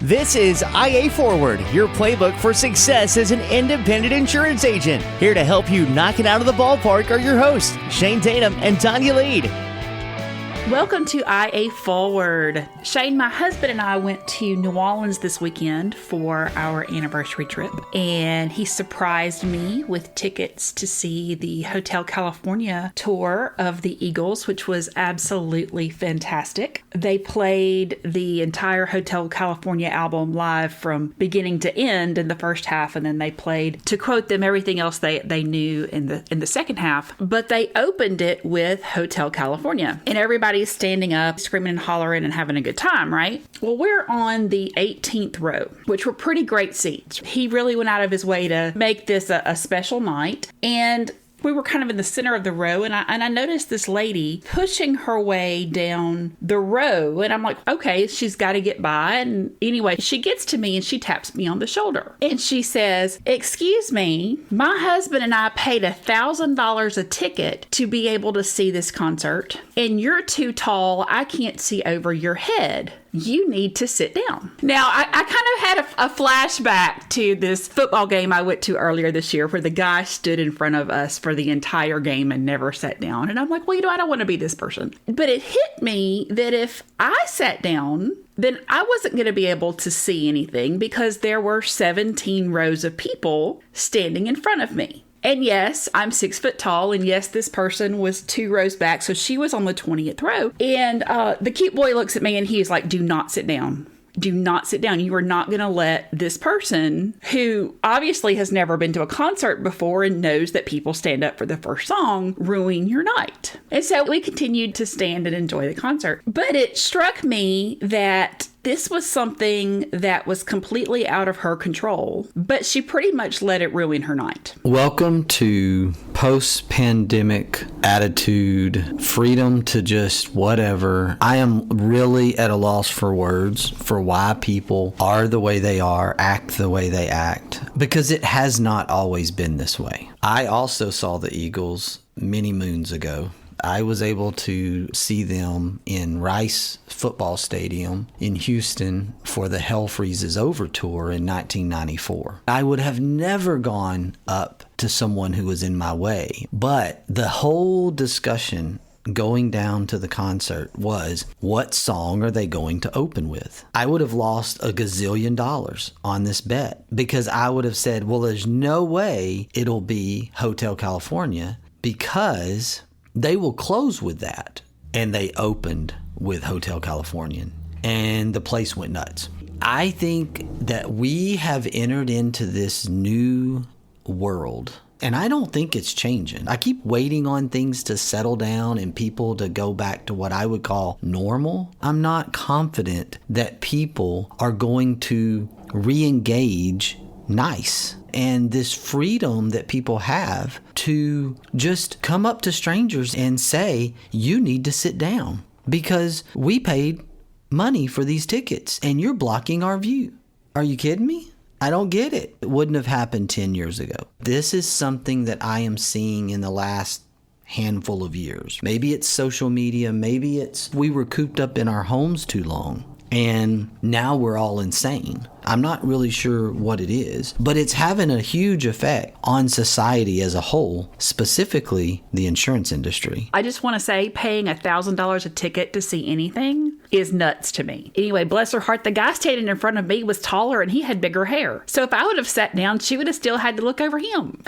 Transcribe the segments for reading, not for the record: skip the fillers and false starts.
This is IA Forward, your playbook for success as an independent insurance agent. Here to help you knock it out of the ballpark are your hosts, Shane Tatum and Tonya Lead. Welcome to IA Forward. Shane, my husband and I went to New Orleans this weekend for our anniversary trip, and he surprised me with tickets to see the Hotel California tour of the Eagles, which was absolutely fantastic. They played the entire Hotel California album live from beginning to end in the first half, and then they played, to quote them, everything else they knew in the second half. But they opened it with Hotel California, and everybody's standing up, screaming and hollering and having a good time, right? Well, we're on the 18th row, which were pretty great seats. He really went out of his way to make this a special night, and we were kind of in the center of the row, and I noticed this lady pushing her way down the row, and I'm like, okay, she's got to get by. And anyway, she gets to me and she taps me on the shoulder, and she says, "Excuse me, my husband and I paid $1,000 a ticket to be able to see this concert, and you're too tall. I can't see over your head. You need to sit down." Now, I kind of had a flashback to this football game I went to earlier this year where the guy stood in front of us for the entire game and never sat down. And I'm like, well, I don't want to be this person. But it hit me that if I sat down, then I wasn't going to be able to see anything because there were 17 rows of people standing in front of me. And yes, I'm 6 foot tall. And yes, this person was 2 rows back. So she was on the 20th row. And the cute boy looks at me and he's like, "Do not sit down. Do not sit down. You are not going to let this person who obviously has never been to a concert before and knows that people stand up for the first song ruin your night." And so we continued to stand and enjoy the concert. But it struck me that this was something that was completely out of her control, but she pretty much let it ruin her night. Welcome to post-pandemic attitude, freedom to just whatever. I am really at a loss for words for why people are the way they are, act the way they act, because it has not always been this way. I also saw the Eagles many moons ago. I was able to see them in Rice Football Stadium in Houston for the Hell Freezes Over tour in 1994. I would have never gone up to someone who was in my way, but the whole discussion going down to the concert was, what song are they going to open with? I would have lost $1 gazillion on this bet because I would have said, well, there's no way it'll be Hotel California because they will close with that. And they opened with Hotel California, and the place went nuts. I think that we have entered into this new world, and I don't think it's changing. I keep waiting on things to settle down and people to go back to what I would call normal. I'm not confident that people are going to re-engage nice. And this freedom that people have to just come up to strangers and say, you need to sit down because we paid money for these tickets and you're blocking our view. Are you kidding me? I don't get it. It wouldn't have happened 10 years ago. This is something that I am seeing in the last handful of years. Maybe it's social media. Maybe it's we were cooped up in our homes too long. And now we're all insane. I'm not really sure what it is, but it's having a huge effect on society as a whole, specifically the insurance industry. I just want to say paying $1,000 a ticket to see anything is nuts to me. Anyway, bless her heart, the guy standing in front of me was taller and he had bigger hair. So if I would have sat down, she would have still had to look over him.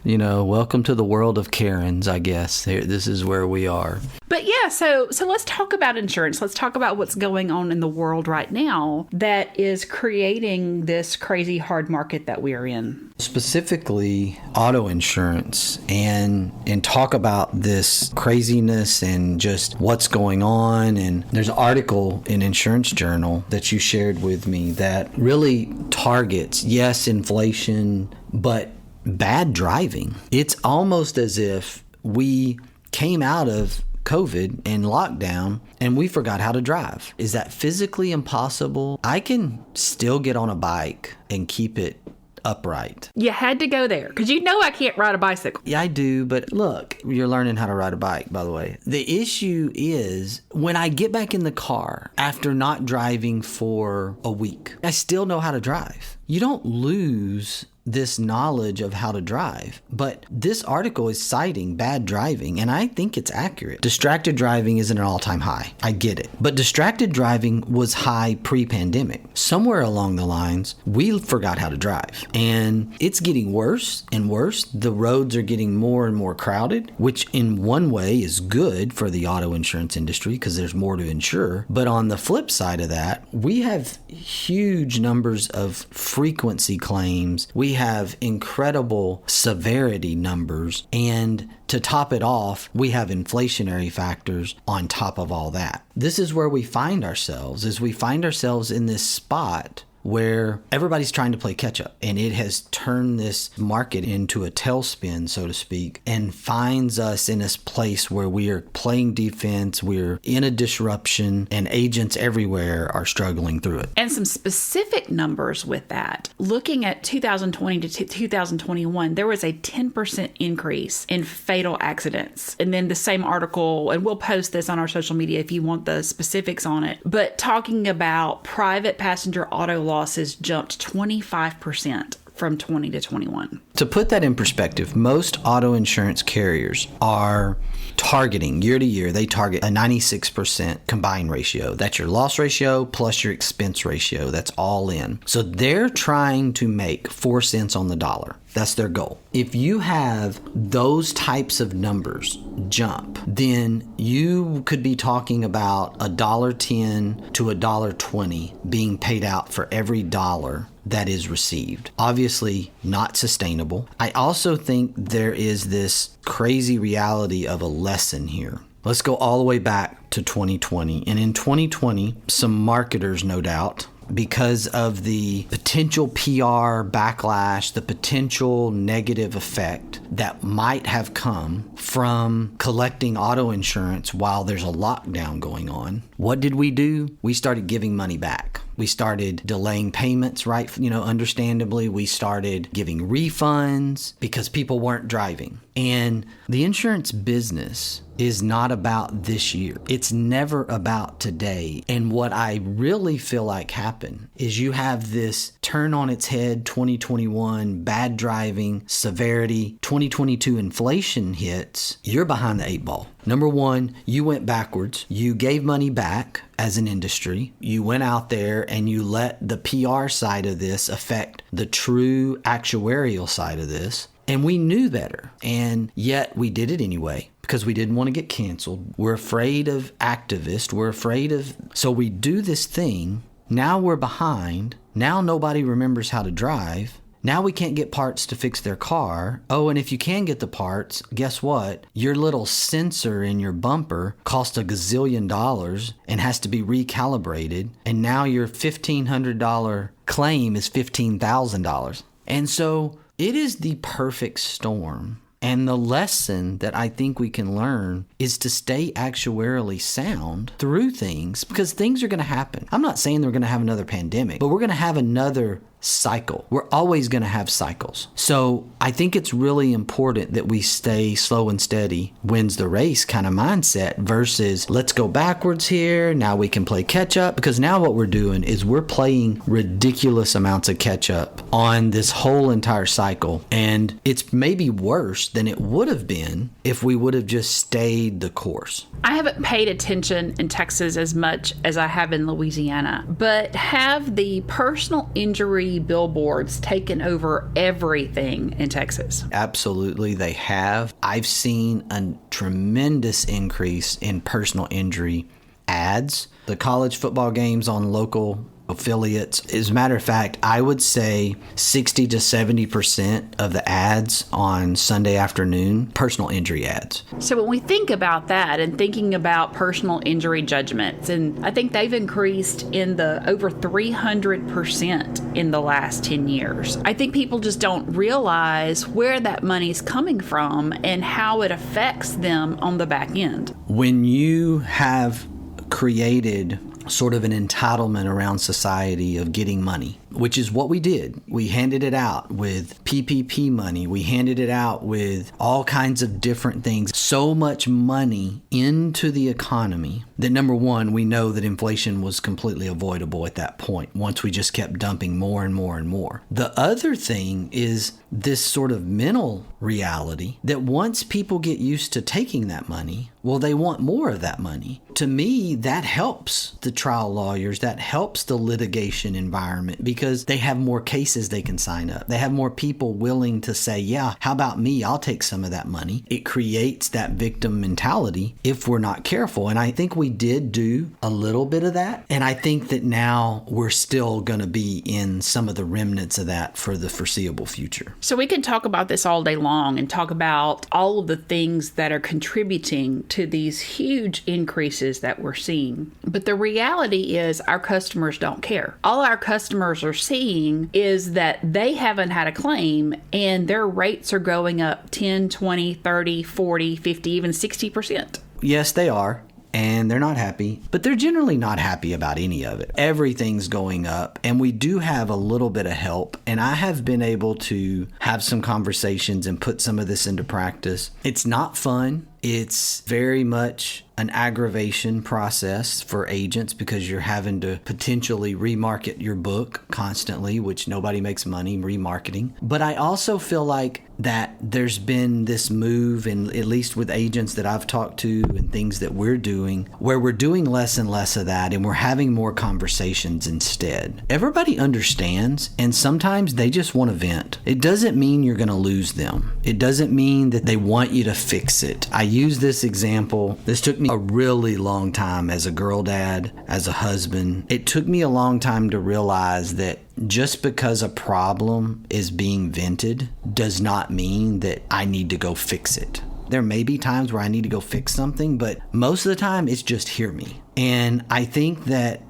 You know, welcome to the world of Karens, I guess. This is where we are. But yeah, so let's talk about insurance. Let's talk about what's going on in the world right now that is creating this crazy hard market that we are in. Specifically, auto insurance, and talk about this craziness and just what's going on. And there's an article in Insurance Journal that you shared with me that really targets, yes, inflation, but bad driving. It's almost as if we came out of COVID and lockdown and we forgot how to drive. Is that physically impossible? I can still get on a bike and keep it upright. You had to go there because I can't ride a bicycle. Yeah, I do. But look, you're learning how to ride a bike, by the way. The issue is when I get back in the car after not driving for a week, I still know how to drive. You don't lose this knowledge of how to drive. But this article is citing bad driving, and I think it's accurate. Distracted driving is at an all-time high. I get it. But distracted driving was high pre-pandemic. Somewhere along the lines, we forgot how to drive. And it's getting worse and worse. The roads are getting more and more crowded, which in one way is good for the auto insurance industry because there's more to insure. But on the flip side of that, we have huge numbers of frequency claims. We have incredible severity numbers, and to top it off, we have inflationary factors on top of all that. This is where we find ourselves, in this spot where everybody's trying to play catch up, and it has turned this market into a tailspin, so to speak, and finds us in this place where we are playing defense, we're in a disruption, and agents everywhere are struggling through it. And some specific numbers with that. Looking at 2020 to 2021, there was a 10% increase in fatal accidents. And then the same article, and we'll post this on our social media if you want the specifics on it, but talking about private passenger auto losses jumped 25% from 20 to 21. To put that in perspective, most auto insurance carriers are targeting year to year, they target a 96% combined ratio. That's your loss ratio plus your expense ratio. That's all in. So they're trying to make 4 cents on the dollar. That's their goal. If you have those types of numbers jump, then you could be talking about $1.10 to $1.20 being paid out for every dollar that is received. Obviously not sustainable. I also think there is this crazy reality of a lesson here. Let's go all the way back to 2020. And in 2020, some marketers, no doubt, because of the potential PR backlash, the potential negative effect that might have come from collecting auto insurance while there's a lockdown going on. What did we do? We started giving money back. We started delaying payments, right? Understandably, we started giving refunds because people weren't driving. And the insurance business is not about this year. It's never about today. And what I really feel like happened is you have this turn on its head 2021, bad driving, severity, 2022 inflation hits. You're behind the 8 ball. Number one, you went backwards. You gave money back as an industry. You went out there and you let the PR side of this affect the true actuarial side of this. And we knew better. And yet we did it anyway because we didn't want to get canceled. We're afraid of activists. So we do this thing. Now we're behind. Now nobody remembers how to drive. Now we can't get parts to fix their car. Oh, and if you can get the parts, guess what? Your little sensor in your bumper costs $1 gazillion and has to be recalibrated. And now your $1,500 claim is $15,000. And so it is the perfect storm. And the lesson that I think we can learn is to stay actuarially sound through things because things are going to happen. I'm not saying we're going to have another pandemic, but we're going to have another cycle. We're always going to have cycles. So I think it's really important that we stay slow and steady wins the race kind of mindset versus let's go backwards here. Now we can play catch up because now what we're doing is we're playing ridiculous amounts of catch up on this whole entire cycle. And it's maybe worse than it would have been if we would have just stayed the course. I haven't paid attention in Texas as much as I have in Louisiana, but have the personal injury billboards taken over everything in Texas? Absolutely, they have. I've seen a tremendous increase in personal injury ads. The college football games on local affiliates. As a matter of fact, I would say 60 to 70% of the ads on Sunday afternoon, personal injury ads. So when we think about that and thinking about personal injury judgments, and I think they've increased in the over 300% in the last 10 years. I think people just don't realize where that money's coming from and how it affects them on the back end. When you have created sort of an entitlement around society of getting money. which is what we did. We handed it out with PPP money. We handed it out with all kinds of different things. So much money into the economy that, number one, we know that inflation was completely avoidable at that point once we just kept dumping more and more and more. The other thing is this sort of mental reality that once people get used to taking that money, well, they want more of that money. To me, that helps the trial lawyers, that helps the litigation environment because they have more cases they can sign up. They have more people willing to say, yeah, how about me? I'll take some of that money. It creates that victim mentality if we're not careful. And I think we did do a little bit of that. And I think that now we're still going to be in some of the remnants of that for the foreseeable future. So we can talk about this all day long and talk about all of the things that are contributing to these huge increases that we're seeing. But the reality is our customers don't care. All our customers are seeing is that they haven't had a claim and their rates are going up 10, 20, 30, 40, 50, even 60%. Yes, they are. And they're not happy, but they're generally not happy about any of it. Everything's going up, and we do have a little bit of help. And I have been able to have some conversations and put some of this into practice. It's not fun. It's very much an aggravation process for agents because you're having to potentially remarket your book constantly, which nobody makes money remarketing. But I also feel like that there's been this move, and at least with agents that I've talked to and things that we're doing, where we're doing less and less of that and we're having more conversations instead. Everybody understands, and sometimes they just want to vent. It doesn't mean you're going to lose them. It doesn't mean that they want you to fix it. I use this example. This took me a really long time as a girl dad, as a husband. It took me a long time to realize that just because a problem is being vented does not mean that I need to go fix it. There may be times where I need to go fix something, but most of the time it's just hear me. And I think that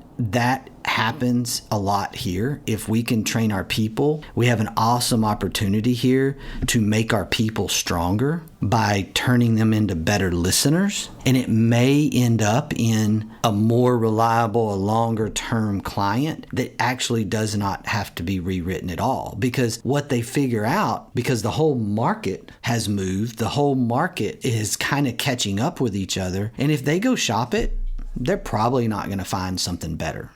happens a lot here. If we can train our people, we have an awesome opportunity here to make our people stronger by turning them into better listeners. And it may end up in a more reliable, a longer term client that actually does not have to be rewritten at all. Because what they figure out, because the whole market has moved, the whole market is kind of catching up with each other. And if they go shop it, they're probably not going to find something better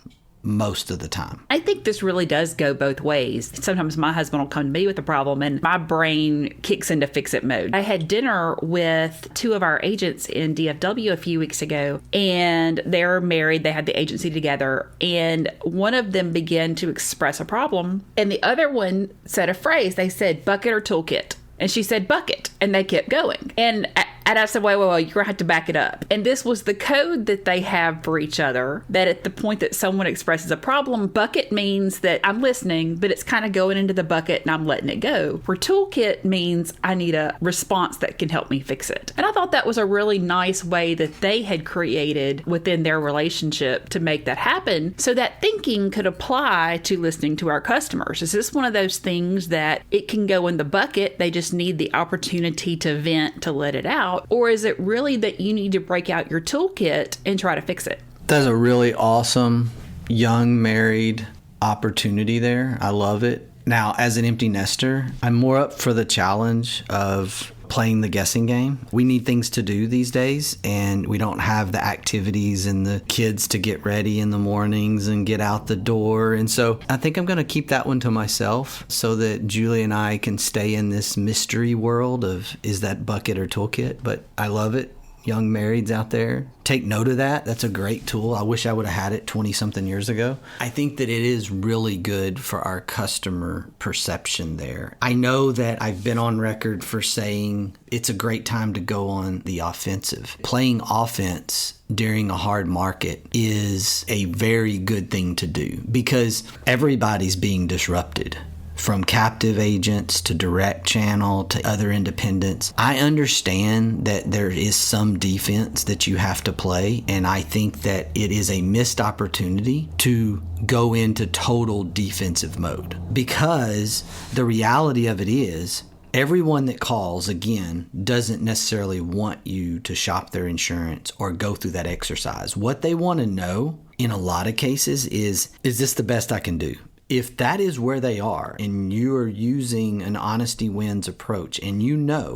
most of the time. I think this really does go both ways. Sometimes my husband will come to me with a problem and my brain kicks into fix-it mode. I had dinner with two of our agents in DFW a few weeks ago, and they're married. They had the agency together, and one of them began to express a problem, and the other one said a phrase. They said, bucket or toolkit. And she said, bucket. And they kept going. And I said, wait, you're going to have to back it up. And this was the code that they have for each other, that at the point that someone expresses a problem, bucket means that I'm listening, but it's kind of going into the bucket and I'm letting it go. Where toolkit means I need a response that can help me fix it. And I thought that was a really nice way that they had created within their relationship to make that happen, so that thinking could apply to listening to our customers. Is this one of those things that it can go in the bucket? They just need the opportunity to vent, to let it out. Or is it really that you need to break out your toolkit and try to fix it? That's a really awesome young married opportunity there. I love it. Now, as an empty nester, I'm more up for the challenge of playing the guessing game. We need things to do these days, and we don't have the activities and the kids to get ready in the mornings and get out the door. And so I think I'm going to keep that one to myself so that Julie and I can stay in this mystery world of, is that bucket or toolkit? But I love it. Young marrieds out there, take note of that. That's a great tool. I wish I would have had it 20-something years ago. I think that it is really good for our customer perception there. I know that I've been on record for saying it's a great time to go on the offensive. Playing offense during a hard market is a very good thing to do because everybody's being disrupted. From captive agents to direct channel to other independents. I understand that there is some defense that you have to play, and I think that it is a missed opportunity to go into total defensive mode, because the reality of it is everyone that calls, again, doesn't necessarily want you to shop their insurance or go through that exercise. What they want to know in a lot of cases is this the best I can do? if that is where they are and you are using an honesty wins approach, and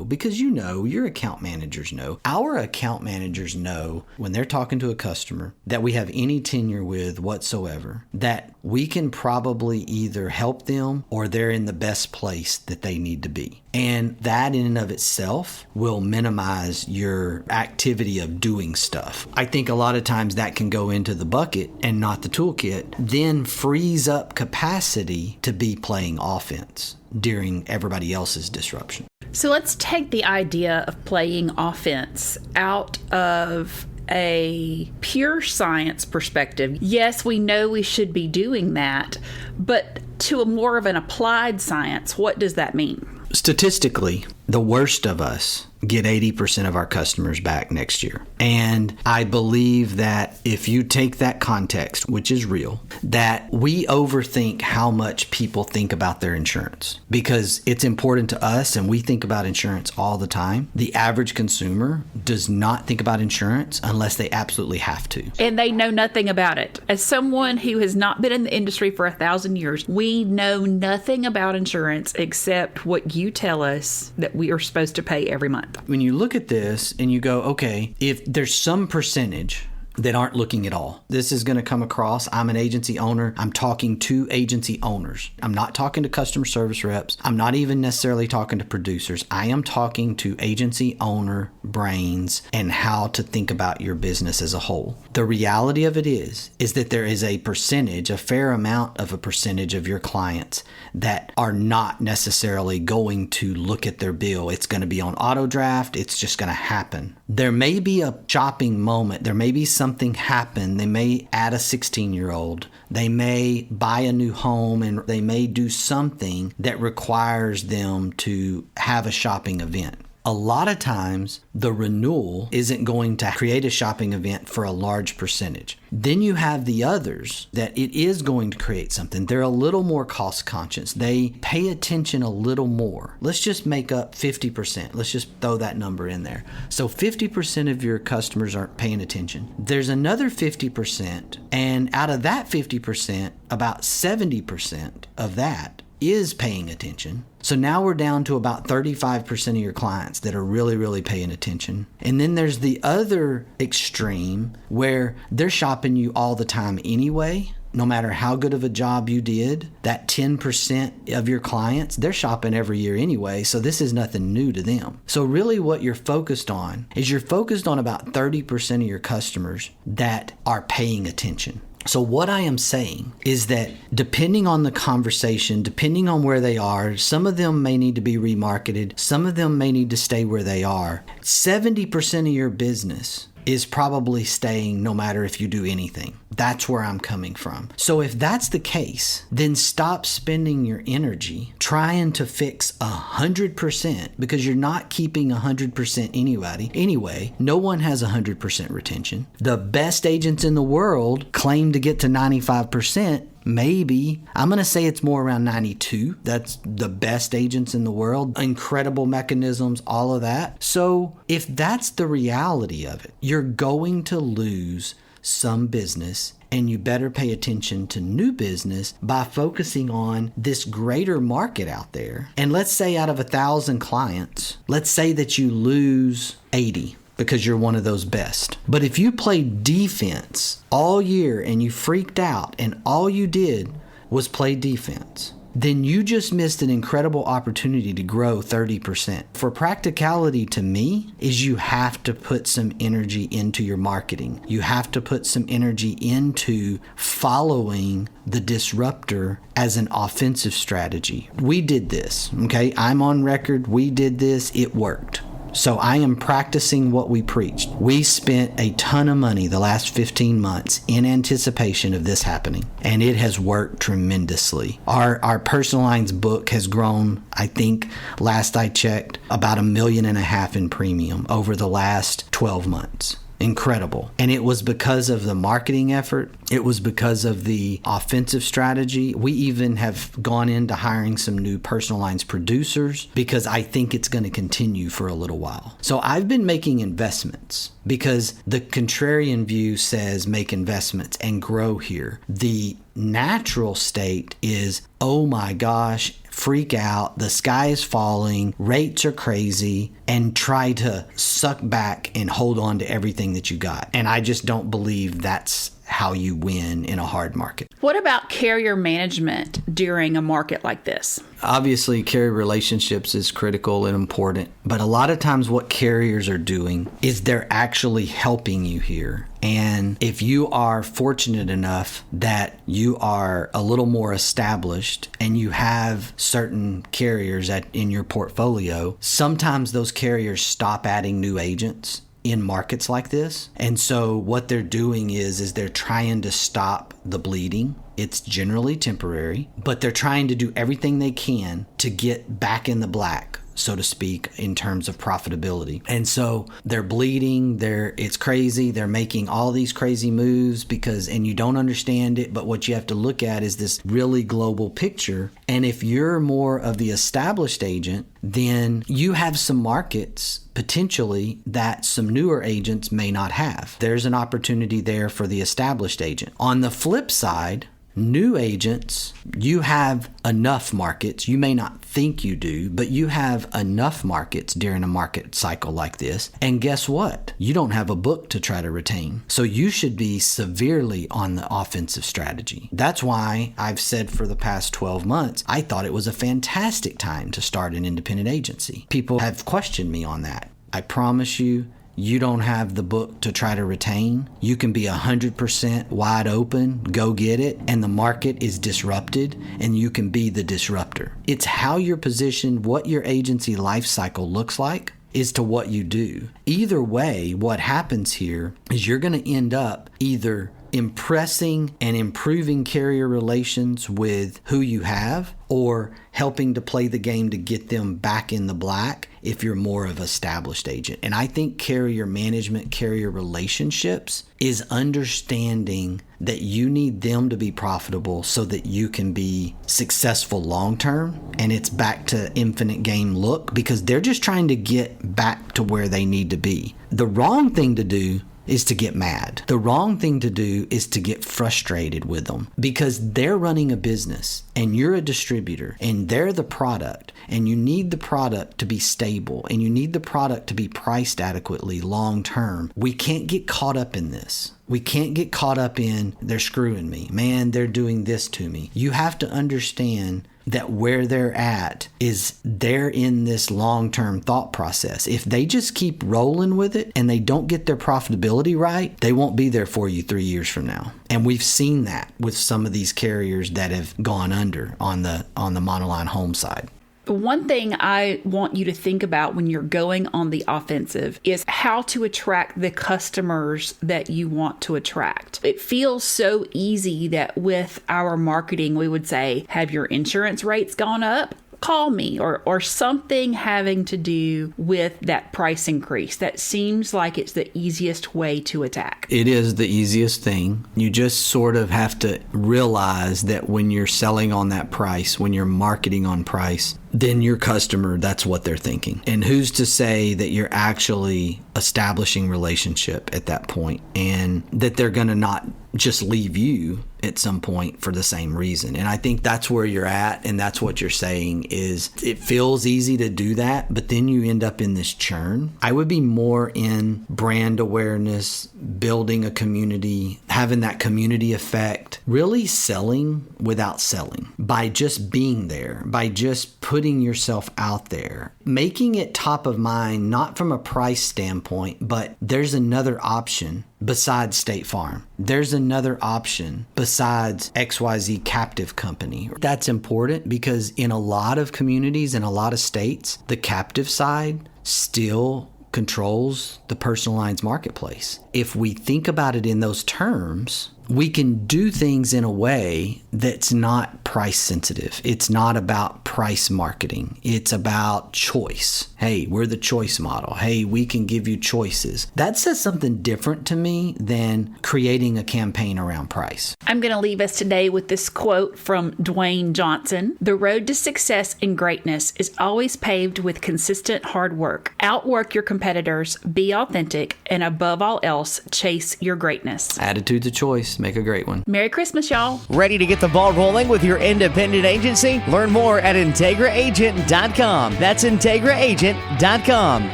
because your account managers know, our account managers know when they're talking to a customer that we have any tenure with whatsoever, that we can probably either help them or they're in the best place that they need to be. And that in and of itself will minimize your activity of doing stuff. I think a lot of times that can go into the bucket and not the toolkit, then frees up capacity to be playing offense during everybody else's disruption. So let's take the idea of playing offense out of a pure science perspective. Yes, we know we should be doing that, but to a more of an applied science, what does that mean? Statistically, the worst of us get 80% of our customers back next year. And I believe that if you take that context, which is real, that we overthink how much people think about their insurance, because it's important to us and we think about insurance all the time. The average consumer does not think about insurance unless they absolutely have to. And they know nothing about it. As someone who has not been in the industry for 1,000 years, we know nothing about insurance except what you tell us that we are supposed to pay every month. When you look at this and you go, okay, if there's some percentage that aren't looking at all. This is going to come across. I'm an agency owner. I'm talking to agency owners. I'm not talking to customer service reps. I'm not even necessarily talking to producers. I am talking to agency owner brains and how to think about your business as a whole. The reality of it is that there is a percentage, a fair amount of a percentage of your clients that are not necessarily going to look at their bill. It's going to be on auto draft. It's just going to happen. There may be a shopping moment. There may be something happen. They may add a 16-year-old. They may buy a new home, and they may do something that requires them to have a shopping event. A lot of times, the renewal isn't going to create a shopping event for a large percentage. Then you have the others that it is going to create something. They're a little more cost conscious. They pay attention a little more. Let's just make up 50%. Let's just throw that number in there. So 50% of your customers aren't paying attention. There's another 50%, and out of that 50%, about 70% of that is paying attention. So now we're down to about 35% of your clients that are really, really paying attention. And then there's the other extreme where they're shopping you all the time anyway. No matter how good of a job you did, that 10% of your clients, they're shopping every year anyway, so this is nothing new to them. So really what you're focused on is you're focused on about 30% of your customers that are paying attention. So what I am saying is that depending on the conversation, depending on where they are, some of them may need to be remarketed. Some of them may need to stay where they are. 70% of your business is probably staying no matter if you do anything. That's where I'm coming from. So if that's the case, then stop spending your energy trying to fix 100% because you're not keeping 100% anyway. No one has 100% retention. The best agents in the world claim to get to 95%. Maybe. I'm going to say it's more around 92. That's the best agents in the world. Incredible mechanisms, all of that. So if that's the reality of it, you're going to lose some business, and you better pay attention to new business by focusing on this greater market out there. And let's say out of 1,000 clients, let's say that you lose 80. Because you're one of those best. But if you played defense all year and you freaked out and all you did was play defense, then you just missed an incredible opportunity to grow 30%. For practicality to me is you have to put some energy into your marketing. You have to put some energy into following the disruptor as an offensive strategy. We did this, okay? I'm on record. We did this. It worked. So I am practicing what we preached. We spent a ton of money the last 15 months in anticipation of this happening, and it has worked tremendously. Our personal lines book has grown, I think, last I checked, about $1.5 million in premium over the last 12 months. incredible. And it was because of the marketing effort. It was because of the offensive strategy. We even have gone into hiring some new personal lines producers because I think it's going to continue for a little while. So I've been making investments because the contrarian view says make investments and grow here. The natural state is, oh my gosh, freak out, the sky is falling, rates are crazy, and try to suck back and hold on to everything that you got. And I just don't believe that's how you win in a hard market. What about carrier management during a market like this? Obviously, carrier relationships is critical and important, but a lot of times what carriers are doing is they're actually helping you here. And if you are fortunate enough that you are a little more established and you have certain carriers in your portfolio, sometimes those carriers stop adding new agents in markets like this. And so what they're doing is they're trying to stop the bleeding. It's generally temporary, but they're trying to do everything they can to get back in the black, so to speak, in terms of profitability. And so they're bleeding, it's crazy, they're making all these crazy moves and you don't understand it, but what you have to look at is this really global picture. And if you're more of the established agent, then you have some markets potentially that some newer agents may not have. There's an opportunity there for the established agent. On the flip side, new agents, you have enough markets. You may not think you do, but you have enough markets during a market cycle like this. And guess what? You don't have a book to try to retain. So you should be severely on the offensive strategy. That's why I've said for the past 12 months, I thought it was a fantastic time to start an independent agency. People have questioned me on that. I promise you, you don't have the book to try to retain. You can be 100% wide open, go get it, and the market is disrupted, and you can be the disruptor. It's how you're positioned, what your agency life cycle looks like, is to what you do. Either way, what happens here is you're going to end up either impressing and improving carrier relations with who you have, or helping to play the game to get them back in the black if you're more of an established agent. And I think carrier management, carrier relationships is understanding that you need them to be profitable so that you can be successful long term. And it's back to infinite game look, because they're just trying to get back to where they need to be. The wrong thing to do is to get mad. The wrong thing to do is to get frustrated with them, because they're running a business and you're a distributor and they're the product, and you need the product to be stable and you need the product to be priced adequately long term. We can't get caught up in this. We can't get caught up in they're screwing me. Man, they're doing this to me. You have to understand that where they're at is they're in this long-term thought process. If they just keep rolling with it and they don't get their profitability right, they won't be there for you 3 years from now. And we've seen that with some of these carriers that have gone under on the monoline home side. One thing I want you to think about when you're going on the offensive is how to attract the customers that you want to attract. It feels so easy that with our marketing, we would say, have your insurance rates gone up? Call me, or something having to do with that price increase. That seems like it's the easiest way to attack. It is the easiest thing. You just sort of have to realize that when you're selling on that price, when you're marketing on price, then your customer, that's what they're thinking. And who's to say that you're actually establishing relationship at that point, and that they're going to not just leave you at some point for the same reason. And I think that's where you're at, and that's what you're saying is it feels easy to do that, but then you end up in this churn. I would be more in brand awareness, building a community, having that community effect, really selling without selling, by just being there, by just putting yourself out there, making it top of mind, not from a price standpoint, but there's another option besides State Farm. There's another option besides XYZ captive company. That's important because in a lot of communities, in a lot of states, the captive side still controls the personal lines marketplace. If we think about it in those terms, we can do things in a way that's not price sensitive. It's not about price marketing. It's about choice. Hey, we're the choice model. Hey, we can give you choices. That says something different to me than creating a campaign around price. I'm going to leave us today with this quote from Dwayne Johnson. The road to success and greatness is always paved with consistent hard work. Outwork your competitors, be authentic, and above all else, chase your greatness. Attitude's a choice. Make a great one. Merry Christmas, y'all. Ready to get the ball rolling with your independent agency? Learn more at IntegraAgent.com. That's IntegraAgent.com.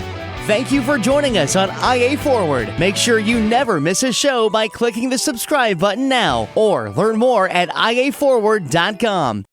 Thank you for joining us on IA Forward. Make sure you never miss a show by clicking the subscribe button now or learn more at IAForward.com.